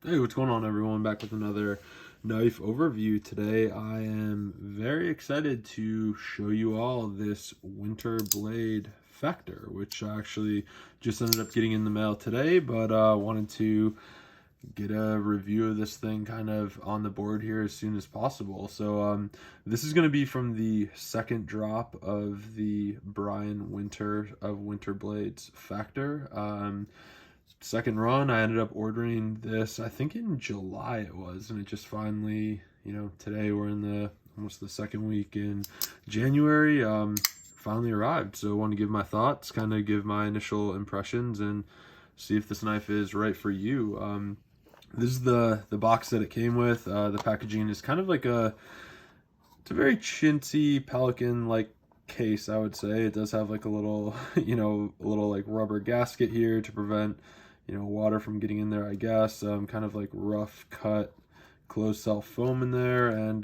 Hey, what's going on, everyone? Back with another knife overview. Today I am very excited to show you all this Winterblade Factor, which I actually just ended up getting in the mail today, but wanted to get a review of this thing kind of on the board here as soon as possible. So this is going to be from the second drop of the Brian Winter of Winterblade's Factor. Second run, I ended up ordering this, I think in July it was, and it just finally, today we're in the almost the second week in January, finally arrived. So I want to give my thoughts, kind of give my initial impressions, and see if this knife is right for you. This is the box that it came with. The packaging is kind of like it's a very chintzy Pelican like case, I would say. It does have like a little, a little like rubber gasket here to prevent water from getting in there, I guess. Kind of like rough cut closed cell foam in there, and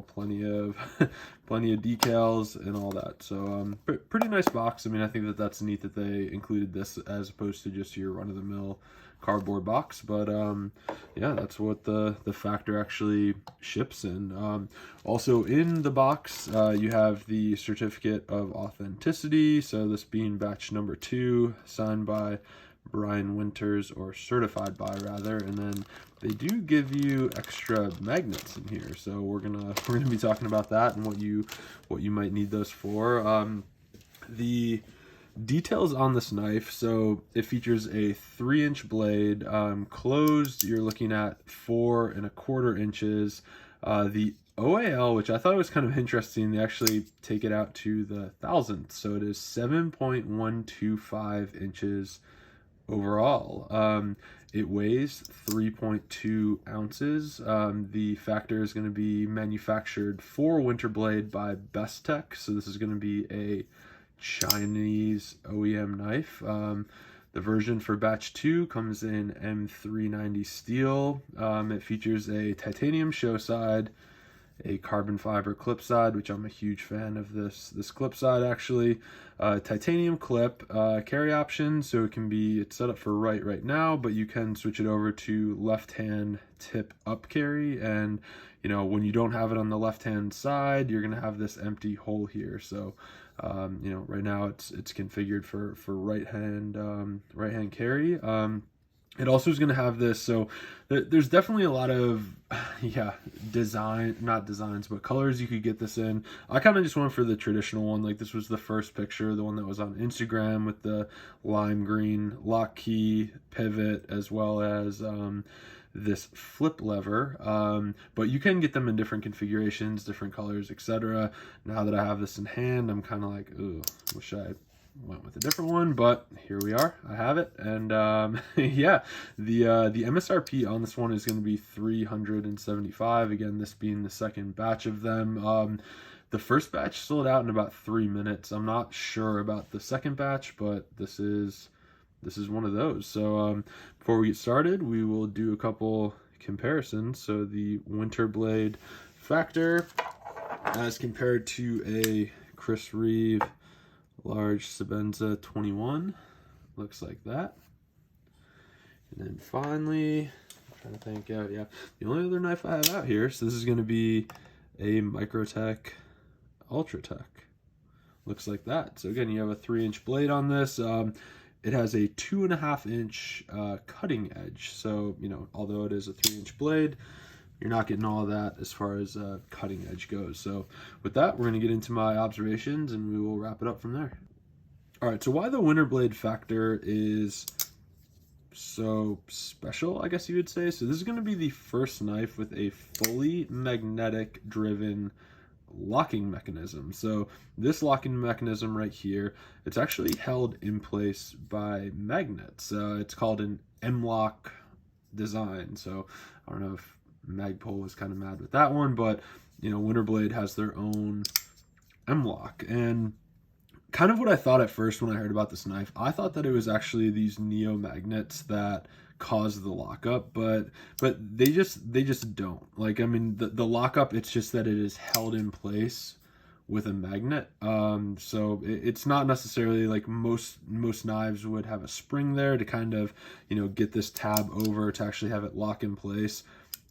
plenty of plenty of decals and all that. So pretty nice box. I mean, I think that's neat that they included this as opposed to just your run-of-the-mill cardboard box. But yeah, that's what the Factor actually ships in. Also in the box, you have the certificate of authenticity, so this being batch number 2, signed by Brian Winters, or certified by rather, and then they do give you extra magnets in here, so we're gonna be talking about that and what you might need those for. The details on this knife, so it features a 3-inch blade, closed you're looking at 4¼ inches. The OAL, which I thought was kind of interesting, they actually take it out to the thousandth, so it is 7.125 inches overall. It weighs 3.2 ounces. The Factor is going to be manufactured for Winterblade by Best Tech, so this is going to be a Chinese OEM knife. The version for batch 2 comes in M390 steel. It features a titanium show side, a carbon fiber clip side, which I'm a huge fan of this clip side actually. Titanium clip, carry option, so it's set up for right now, but you can switch it over to left hand tip up carry, and when you don't have it on the left hand side, you're gonna have this empty hole here. So right now it's configured for right hand carry. It also is going to have this, so there's definitely a lot of, not designs, but colors you could get this in. I kind of just went for the traditional one. Like, this was the first picture, the one that was on Instagram with the lime green lock key pivot, as well as this flip lever. But you can get them in different configurations, different colors, etc. Now that I have this in hand, I'm kind of like, ooh, wish I went with a different one, but here we are. I have it, and yeah, the MSRP on this one is going to be $375. Again, this being the second batch of them. The first batch sold out in about 3 minutes. I'm not sure about the second batch, but this is one of those. So before we get started, we will do a couple comparisons. So the Winterblade Factor as compared to a Chris Reeve large Sabenza 21, looks like that. And then finally, I'm trying to think out, yeah, the only other knife I have out here, so this is going to be a Microtech Ultratech. Looks like that. So again, you have a 3-inch blade on this. It has a 2.5-inch cutting edge. So, although it is a 3-inch blade, you're not getting all of that as far as cutting edge goes. So with that, we're going to get into my observations and we will wrap it up from there. All right, so why the Winterblade Factor is so special, I guess you would say. So this is going to be the first knife with a fully magnetic driven locking mechanism. So this locking mechanism right here, it's actually held in place by magnets. It's called an M-lock design. So I don't know if Magpul was kind of mad with that one, but Winterblade has their own M-lock. And kind of what I thought at first when I heard about this knife, I thought that it was actually these neo magnets that cause the lockup, but they just don't. Like, I mean, the lockup, it's just that it is held in place with a magnet. So it's not necessarily like most knives would have a spring there to kind of, you know, get this tab over to actually have it lock in place.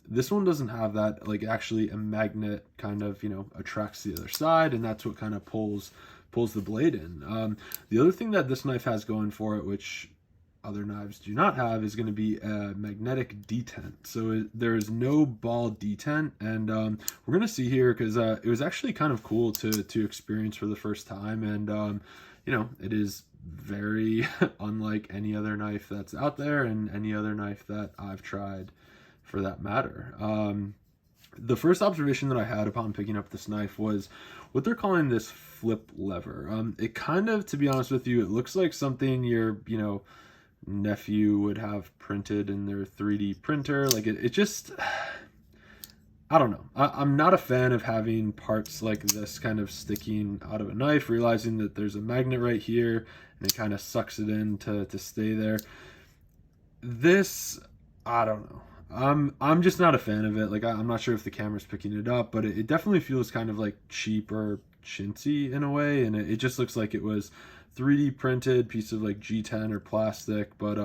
This one doesn't have that. Like, actually a magnet kind of, you know, attracts the other side, and that's what kind of pulls the blade in. The other thing that this knife has going for it, which other knives do not have, is going to be a magnetic detent. So there is no ball detent, and we're going to see here, because it was actually kind of cool to experience for the first time, and you know, it is very unlike any other knife that's out there, and any other knife that I've tried for that matter. The first observation that I had upon picking up this knife was what they're calling this flip lever. It kind of, to be honest with you, it looks like something your, you know, nephew would have printed in their 3D printer. Like, it just, I don't know. I'm not a fan of having parts like this kind of sticking out of a knife, realizing that there's a magnet right here and it kind of sucks it in to stay there. This, I don't know. I'm just not a fan of it. Like, I'm not sure if the camera's picking it up, but it definitely feels kind of like cheap or chintzy in a way, and it just looks like it was 3D printed piece of like G10 or plastic. But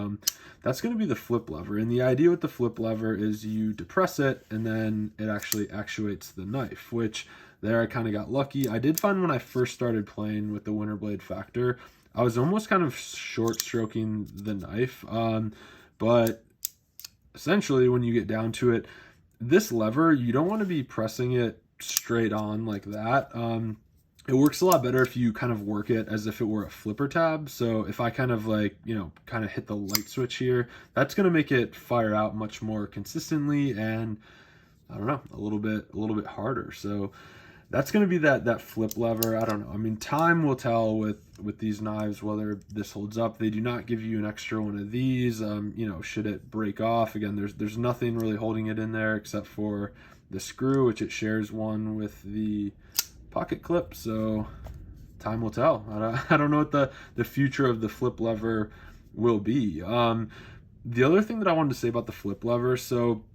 that's going to be the flip lever, and the idea with the flip lever is you depress it and then it actually actuates the knife, which there I kind of got lucky. I did find when I first started playing with the Winterblade Factor, I was almost kind of short stroking the knife, but essentially, when you get down to it, this lever, you don't want to be pressing it straight on like that. It works a lot better if you kind of work it as if it were a flipper tab. So if I kind of like, you know, kind of hit the light switch here, that's going to make it fire out much more consistently, and I don't know, a little bit harder. So that's going to be that flip lever. I don't know. I mean, time will tell with these knives whether this holds up. They do not give you an extra one of these. You know, should it break off, again, there's nothing really holding it in there except for the screw, which it shares one with the pocket clip. So time will tell. I don't know what the future of the flip lever will be. The other thing that I wanted to say about the flip lever, so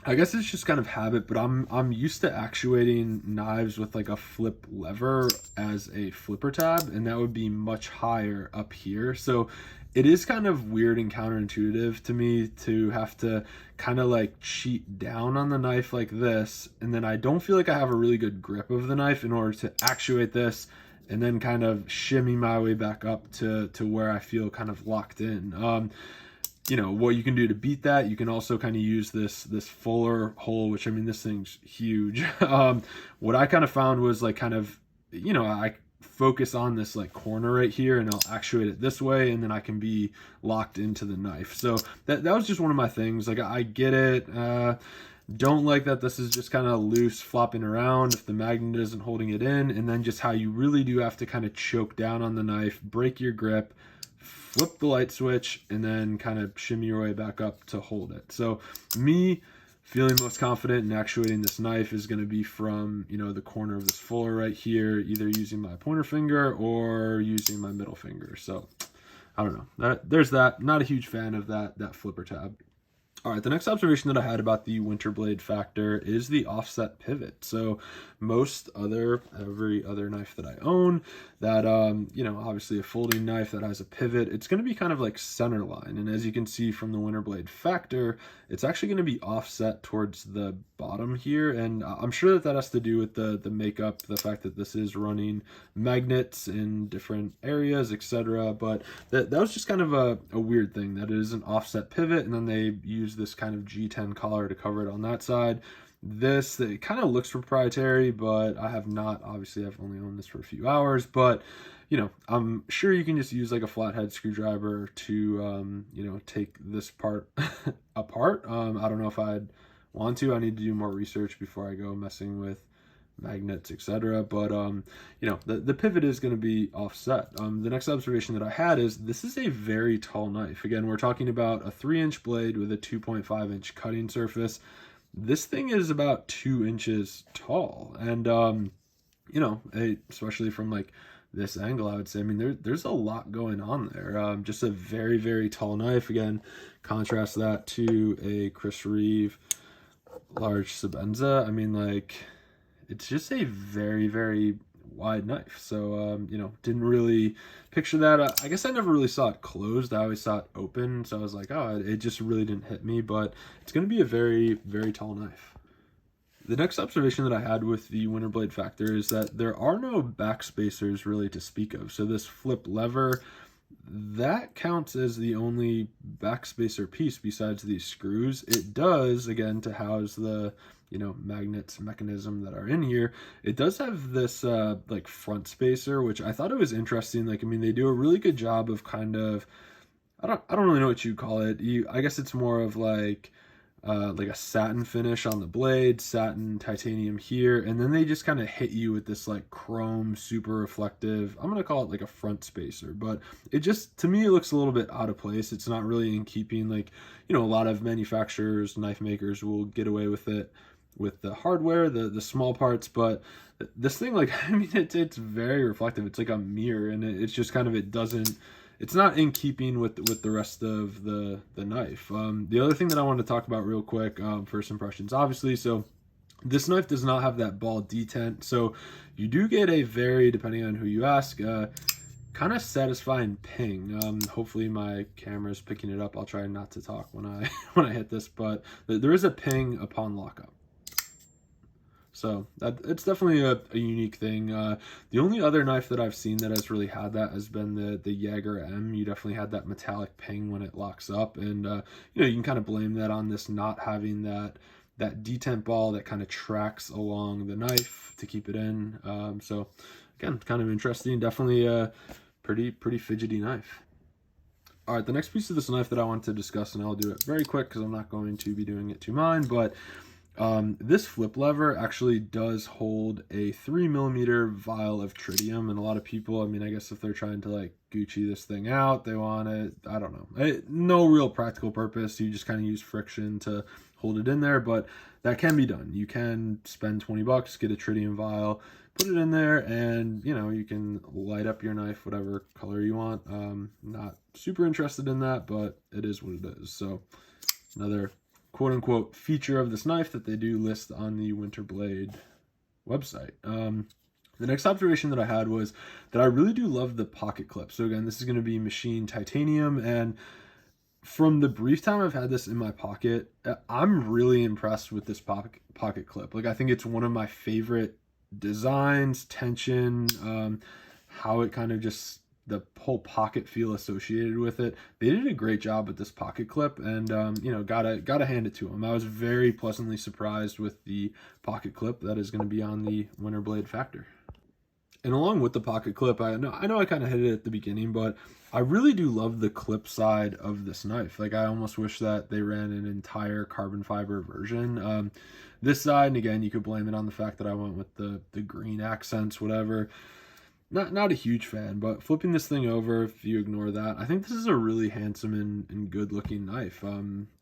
I guess it's just kind of habit, but I'm used to actuating knives with like a flip lever as a flipper tab, and that would be much higher up here. So it is kind of weird and counterintuitive to me to have to kind of like cheat down on the knife like this, and then I don't feel like I have a really good grip of the knife in order to actuate this and then kind of shimmy my way back up to where I feel kind of locked in. You know, what you can do to beat that, you can also kind of use this fuller hole, which, I mean, this thing's huge. What I kind of found was like kind of, you know, I focus on this like corner right here and I'll actuate it this way, and then I can be locked into the knife. So that was just one of my things. Like, I get it. Don't like that this is just kind of loose flopping around if the magnet isn't holding it in, and then just how you really do have to kind of choke down on the knife, break your grip, flip the light switch, and then kind of shimmy your way back up to hold it. So me feeling most confident in actuating this knife is going to be from, you know, the corner of this fuller right here, either using my pointer finger or using my middle finger. So I don't know. There's that. Not a huge fan of that flipper tab. All right, the next observation that I had about the Winterblade Factor is the offset pivot. So every other knife that I own that, you know, obviously a folding knife that has a pivot, it's going to be kind of like center line. And as you can see from the Winterblade Factor, it's actually going to be offset towards the bottom here. And I'm sure that has to do with the makeup, the fact that this is running magnets in different areas, etc. But that was just kind of a weird thing, that it is an offset pivot, and then they use this kind of G10 collar to cover it on that side. It kind of looks proprietary, but I have not, obviously I've only owned this for a few hours, but you know, I'm sure you can just use like a flathead screwdriver to, you know, take this part apart. I don't know if I'd want to. I need to do more research before I go messing with magnets, etc. But you know, the pivot is going to be offset. The next observation that I had is this is a very tall knife. Again, we're talking about a 3-inch blade with a 2.5-inch cutting surface. This thing is about 2 inches tall, and you know, especially from like this angle, I would say, I mean, there's a lot going on there. Just a very, very tall knife. Again, contrast that to a Chris Reeve large Sabenza. I mean, like, it's just a very, very wide knife. So, you know, didn't really picture that. I guess I never really saw it closed. I always saw it open. So I was like, oh, it just really didn't hit me, but it's going to be a very, very tall knife. The next observation that I had with the Winterblade Factor is that there are no backspacers really to speak of. So this flip lever, that counts as the only backspacer piece besides these screws. It does, again, to house the, you know, magnets mechanism that are in here. It does have this like front spacer, which I thought it was interesting. Like, I mean, they do a really good job of kind of, I don't really know what you call it. I guess it's more of like a satin finish on the blade, satin titanium here, and then they just kind of hit you with this like chrome super reflective, I'm gonna call it like a front spacer, but it just, to me, it looks a little bit out of place. It's not really in keeping. Like, you know, a lot of manufacturers, knife makers will get away with it with the hardware, the small parts, but this thing, like, I mean, it's very reflective. It's like a mirror, and it's just kind of, it's not in keeping with the rest of the knife. The other thing that I wanted to talk about real quick, first impressions, obviously. So this knife does not have that ball detent. So you do get a very, depending on who you ask, kind of satisfying ping. Hopefully my camera's picking it up. I'll try not to talk when I when I hit this, but there is a ping upon lockup. So it's definitely a unique thing. The only other knife that I've seen that has really had that has been the Jaeger M. You definitely had that metallic ping when it locks up, and you know, you can kind of blame that on this not having that detent ball that kind of tracks along the knife to keep it in. So again, kind of interesting. Definitely a pretty fidgety knife. All right, the next piece of this knife that I want to discuss, and I'll do it very quick because I'm not going to be doing it to mine, but this flip lever actually does hold a 3mm vial of tritium, and a lot of people, I mean, I guess if they're trying to like Gucci this thing out, they want it, I don't know, no real practical purpose. You just kind of use friction to hold it in there, but that can be done. You can spend 20 bucks, get a tritium vial, put it in there, and you know, you can light up your knife whatever color you want. Not super interested in that, but it is what it is. So another quote-unquote feature of this knife that they do list on the Winterblade website. The next observation that I had was that I really do love the pocket clip. So again, this is going to be machined titanium, and from the brief time I've had this in my pocket, I'm really impressed with this pocket clip. Like, I think it's one of my favorite designs, tension, how it kind of just, the whole pocket feel associated with it. They did a great job with this pocket clip, and you know, gotta hand it to them. I was very pleasantly surprised with the pocket clip that is going to be on the Winterblade Factor. And along with the pocket clip, I know I kind of hit it at the beginning, but I really do love the clip side of this knife. Like, I almost wish that they ran an entire carbon fiber version. This side, and again, you could blame it on the fact that I went with the green accents, whatever. Not a huge fan, but flipping this thing over, if you ignore that, I think this is a really handsome and good looking knife,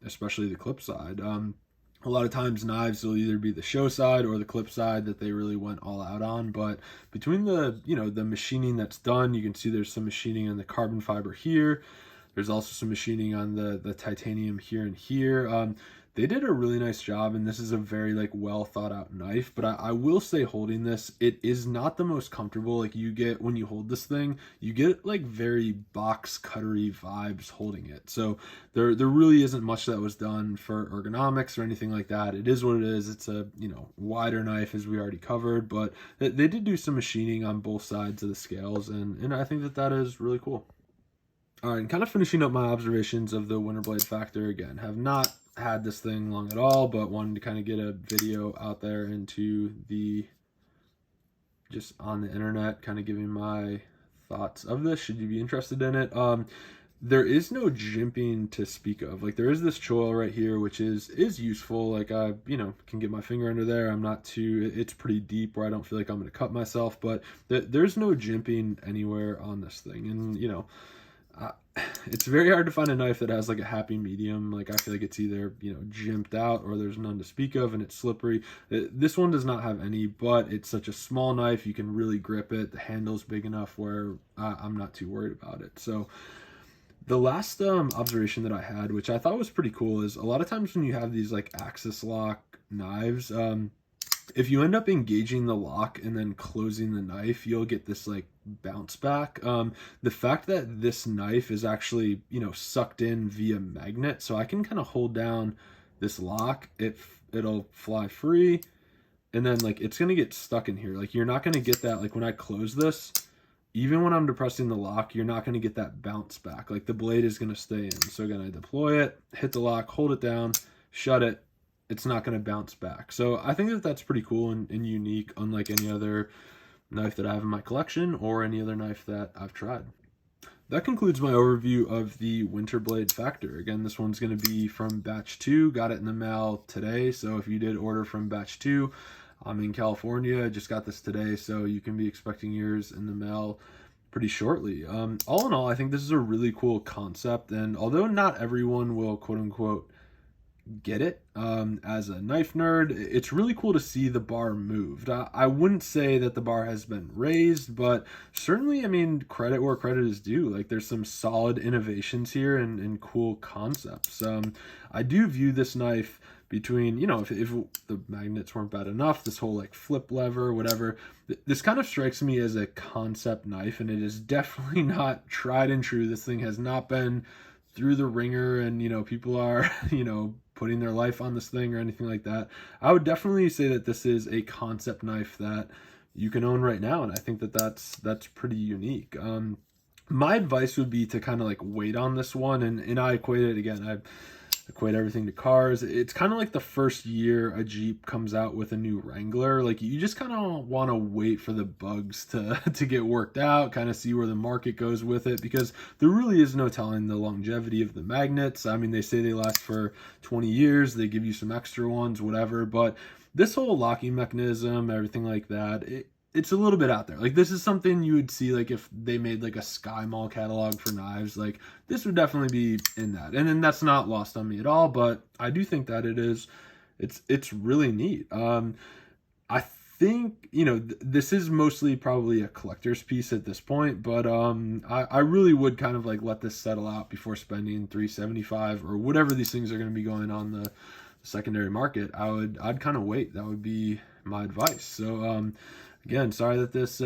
especially the clip side. A lot of times knives will either be the show side or the clip side that they really went all out on, but between the, you know, the machining that's done, you can see there's some machining on the carbon fiber here. There's also some machining on the titanium here and here. They did a really nice job, and this is a very like well thought out knife, but I will say, holding this, it is not the most comfortable. Like, you get, when you hold this thing, you get like very box cuttery vibes holding it. So there really isn't much that was done for ergonomics or anything like that. It is what it is. It's a, you know, wider knife, as we already covered, but they did do some machining on both sides of the scales, and I think that is really cool. All right, and kind of finishing up my observations of the Winterblade Factor, again, have not had this thing long at all, but wanted to kind of get a video out there into the, just on the internet, kind of giving my thoughts of this, should you be interested in it. There is no jimping to speak of. Like, there is this choil right here, which is useful. Like, I, you know, can get my finger under there. I'm not too, it's pretty deep where I don't feel like I'm going to cut myself, but there's no jimping anywhere on this thing. And, you know, it's very hard to find a knife that has like a happy medium. Like, I feel like it's either, you know, jimped out or there's none to speak of and it's slippery. This one does not have any, but it's such a small knife, you can really grip it. The handle's big enough where I'm not too worried about it. So the last observation that I had, which I thought was pretty cool, is a lot of times when you have these like axis lock knives, if you end up engaging the lock and then closing the knife, you'll get this like bounce back. The fact that this knife is actually, sucked in via magnet, so I can kind of hold down this lock, it'll fly free, and then like it's gonna get stuck in here. Like you're not gonna get that, like when I close this, even when I'm depressing the lock, you're not gonna get that bounce back. Like the blade is gonna stay in. So again, I deploy it, hit the lock, hold it down, shut it, it's not going to bounce back. So I think that that's pretty cool and unique, unlike any other knife that I have in my collection or any other knife that I've tried. That concludes my overview of the Winterblade Factor. Again, this one's going to be from batch 2. Got it in the mail today. So if you did order from batch 2, I'm in California. I just got this today, so you can be expecting yours in the mail pretty shortly. All in all, I think this is a really cool concept. And although not everyone will, quote unquote, get it as a knife nerd, it's really cool to see the bar moved. I wouldn't say that the bar has been raised, but certainly, I mean, credit where credit is due. Like there's some solid innovations here and cool concepts. I do view this knife between, if the magnets weren't bad enough, this whole like flip lever, whatever, this kind of strikes me as a concept knife, and it is definitely not tried and true. This thing has not been through the ringer, and people are putting their life on this thing or anything like that. I would definitely say that this is a concept knife that you can own right now, and I think that that's pretty unique. My advice would be to kind of like wait on this one, and I equate it again. I equate everything to cars. It's kind of like the first year a Jeep comes out with a new Wrangler. Like you just kind of want to wait for the bugs to to get worked out, kind of see where the market goes with it, because there really is no telling the longevity of the magnets. I mean, they say they last for 20 years, they give you some extra ones, whatever, but this whole locking mechanism, everything like that, it's a little bit out there. Like this is something you would see like if they made like a Sky Mall catalog for knives. Like this would definitely be in that. And then that's not lost on me at all, but I do think that it is. It's really neat. I think, this is mostly probably a collector's piece at this point, but I really would kind of like let this settle out before spending $375 or whatever these things are going to be going on the secondary market. I'd kind of wait. That would be my advice. So again, sorry that this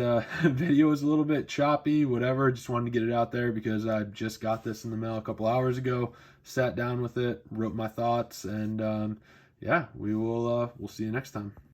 video was a little bit choppy, whatever. Just wanted to get it out there because I just got this in the mail a couple hours ago, sat down with it, wrote my thoughts, and yeah, we'll see you next time.